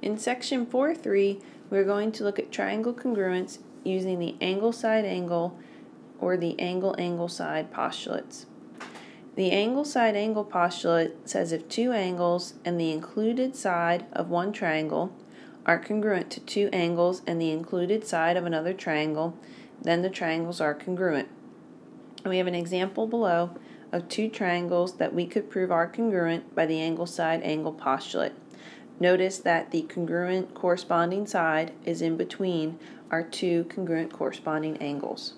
In section 4.3, we're going to look at triangle congruence using the angle-side-angle or the angle-angle-side postulates. The angle-side-angle postulate says if two angles and the included side of one triangle are congruent to two angles and the included side of another triangle, then the triangles are congruent. And we have an example below of two triangles that we could prove are congruent by the angle-side-angle postulate. Notice that the congruent corresponding side is in between our two congruent corresponding angles.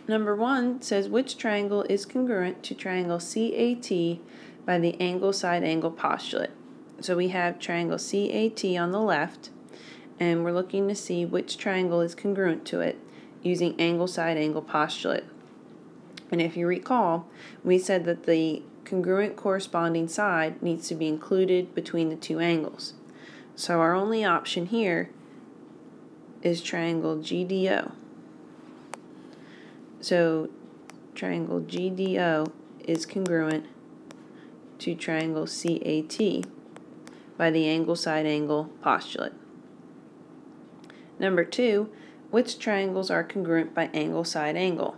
Number 1 says which triangle is congruent to triangle CAT by the angle-side-angle postulate. So we have triangle CAT on the left, and we're looking to see which triangle is congruent to it using angle-side-angle postulate. And if you recall, we said that the congruent corresponding side needs to be included between the two angles. So our only option here is triangle GDO. So triangle GDO is congruent to triangle CAT by the angle-side-angle postulate. Number 2, which triangles are congruent by angle-side-angle?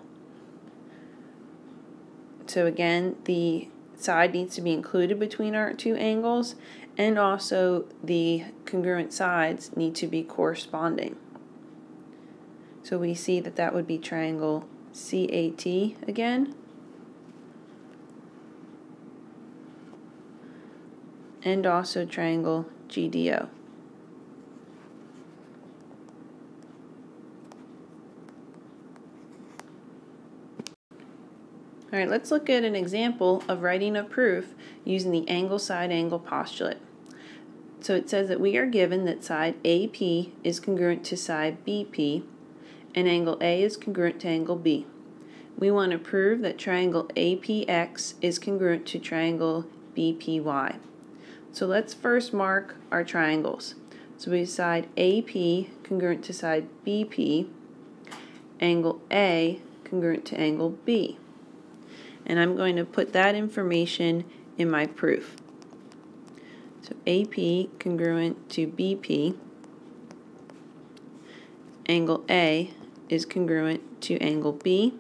So again, the side needs to be included between our two angles, and also the congruent sides need to be corresponding. So we see that that would be triangle CAT again, and also triangle GDO. Alright, let's look at an example of writing a proof using the angle-side-angle postulate. So it says that we are given that side AP is congruent to side BP, and angle A is congruent to angle B. We want to prove that triangle APX is congruent to triangle BPY. So let's first mark our triangles. So we have side AP congruent to side BP, angle A congruent to angle B. And I'm going to put that information in my proof. So AP congruent to BP, angle A is congruent to angle B,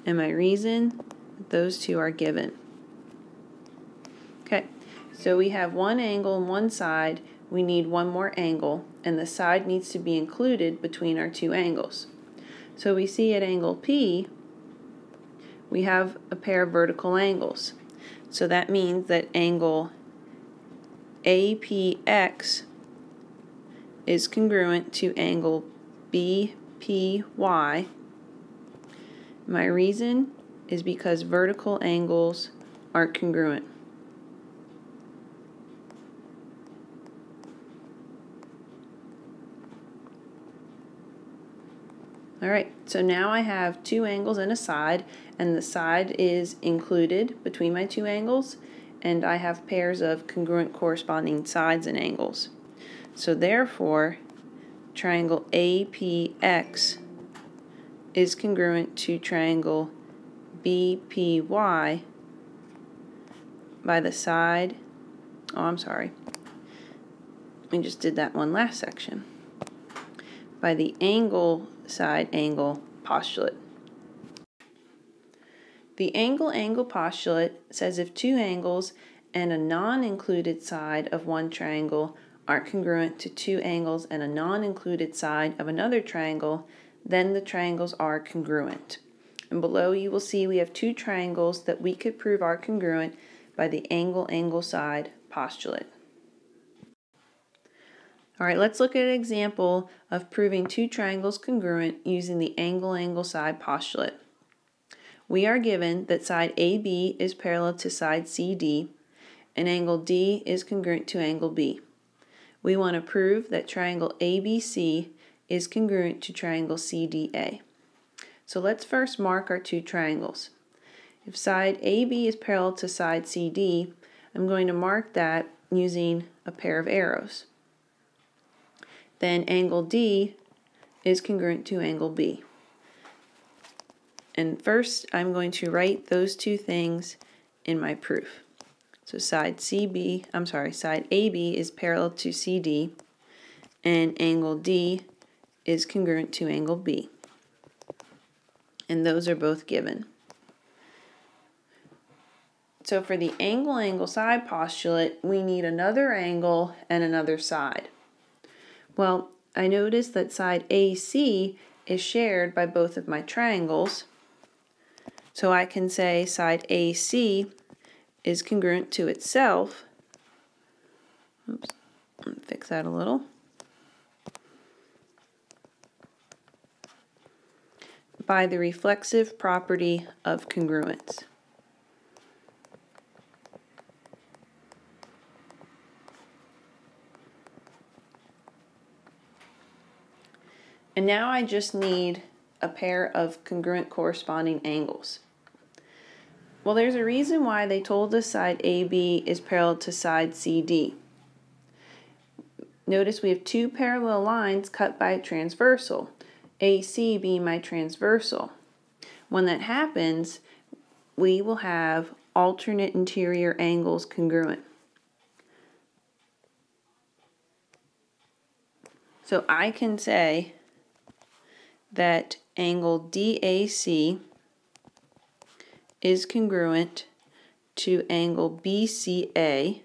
and my reason, those two are given. Okay, so we have one angle and one side, we need one more angle, and the side needs to be included between our two angles. So we see at angle P, we have a pair of vertical angles. So that means that angle APX is congruent to angle BPY. My reason is because vertical angles are congruent. Alright, so now I have two angles and a side, and the side is included between my two angles, and I have pairs of congruent corresponding sides and angles. So therefore, triangle APX is congruent to triangle BPY by the side, we just did that one last section, by the angle-side-angle postulate. The angle-angle postulate says if two angles and a non-included side of one triangle are congruent to two angles and a non-included side of another triangle, then the triangles are congruent. And below you will see we have two triangles that we could prove are congruent by the angle-angle-side postulate. Alright, let's look at an example of proving two triangles congruent using the angle-angle-side postulate. We are given that side AB is parallel to side CD, and angle D is congruent to angle B. We want to prove that triangle ABC is congruent to triangle CDA. So let's first mark our two triangles. If side AB is parallel to side CD, I'm going to mark that using a pair of arrows. Then angle D is congruent to angle B. And first I'm going to write those two things in my proof. So side AB is parallel to CD, and angle D is congruent to angle B. And those are both given. So for the angle side postulate, we need another angle and another side. Well, I noticed that side AC is shared by both of my triangles. So I can say side AC is congruent to itself. Oops, let me fix that a little. By the reflexive property of congruence. And now I just need a pair of congruent corresponding angles. Well, there's a reason why they told us side AB is parallel to side CD. Notice we have two parallel lines cut by a transversal, AC being my transversal. When that happens, we will have alternate interior angles congruent. So I can say that angle DAC is congruent to angle BCA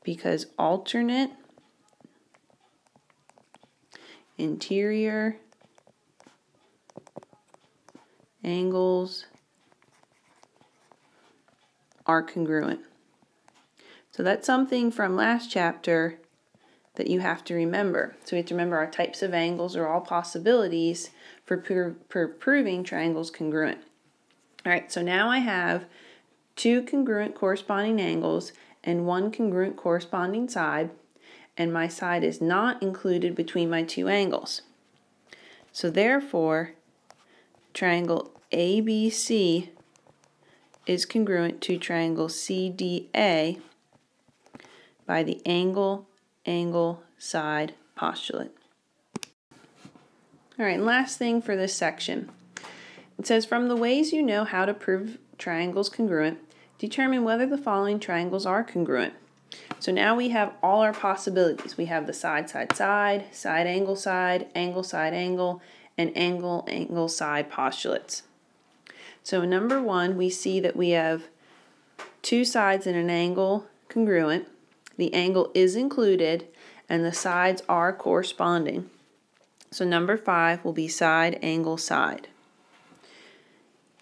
because alternate interior angles are congruent. So that's something from last chapter that you have to remember. So we have to remember our types of angles are all possibilities for proving triangles congruent. All right, so now I have two congruent corresponding angles and one congruent corresponding side, and my side is not included between my two angles. So therefore, triangle ABC is congruent to triangle CDA by the angle side postulate. All right, and last thing for this section. It says, from the ways you know how to prove triangles congruent, determine whether the following triangles are congruent. So now we have all our possibilities. We have the side, angle, and angle side postulates. So in number one, we see that we have two sides and an angle congruent. The angle is included, and the sides are corresponding. So number 5 will be side, angle, side.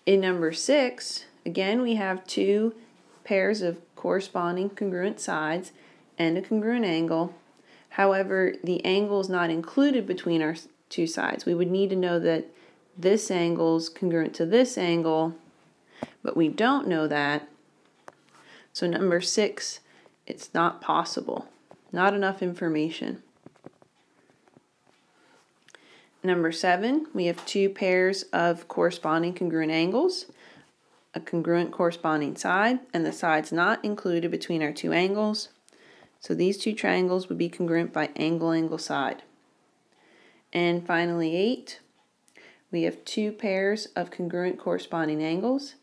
In number 6, again, we have two pairs of corresponding congruent sides and a congruent angle. However, the angle is not included between our two sides. We would need to know that this angle is congruent to this angle, but we don't know that. So number 6, it's not possible. Not enough information. Number 7, we have two pairs of corresponding congruent angles, a congruent corresponding side, and the sides not included between our two angles. So these two triangles would be congruent by angle, side. And finally 8, we have two pairs of congruent corresponding angles,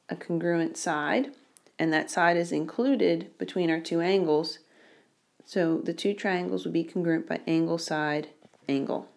a congruent side, and that side is included between our two angles. So the two triangles would be congruent by angle, side, angle.